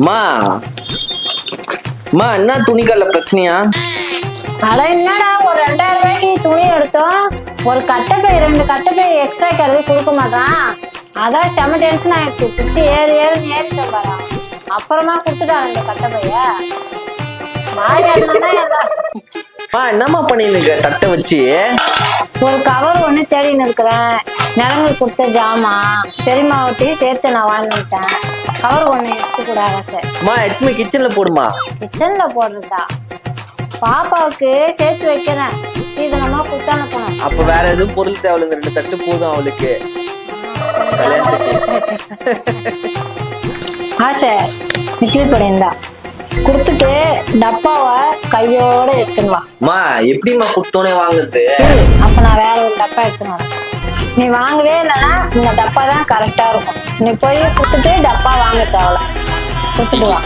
மா மா என்ன துணிக்கல்ல பிரச்சனையா? அட என்னடா ஒரு 2000 ரூபாய்க்கு துணி எடுத்தோம், ஒரு கட்டப்பை 2 கட்டப்பை எக்ஸ்ட்ரா கருது கொடுக்க மாட்டான். அதான் செம டென்ஷன் ஆயிடுச்சு. குத்தி ஏறிட்டோம் பாரா. அப்புறமா கொடுத்துட்டா 2 கட்டப்பைய வாய். என்னம்மா பண்ணிருக்க தட்டை வச்சு? ஒரு கவர் ஒண்ணு தேடின்னு இருக்கிறேன். நிலங்கு கொடுத்த ஜாமான் பெரியமாவட்டையும் சேர்த்து நான் வாங்கிட்டேன். கவர் ஒண்ணு எடுத்து கூட ஆசை. எடுத்துமே கிச்சன்ல போடுமா? கிச்சன்ல போடுறதா? பாப்பாவுக்கு சேர்த்து வைக்கிறேன், சீதனமா குத்து அனுப்பணும். அப்ப வேற எதுவும் பொருள் தேவையில்லை, 2 தட்டு போதும் அவளுக்கு. ஆசை இட்லி பொடிந்தா குடுத்துட்டு டப்பாவை கையோட எடுத்துன்னு வா. எப்படிமா குடுத்தோனே வாங்குறது? அப்ப நான் வேற ஒரு டப்பா எடுத்துன்னு வரேன். நீ வாங்கவே இல்லைன்னா இந்த டப்பா தான் கரெக்டா இருக்கும். நீ போய் குடுத்துட்டு டப்பா வாங்க தேவையில்ல, குடுத்துட்டு வா.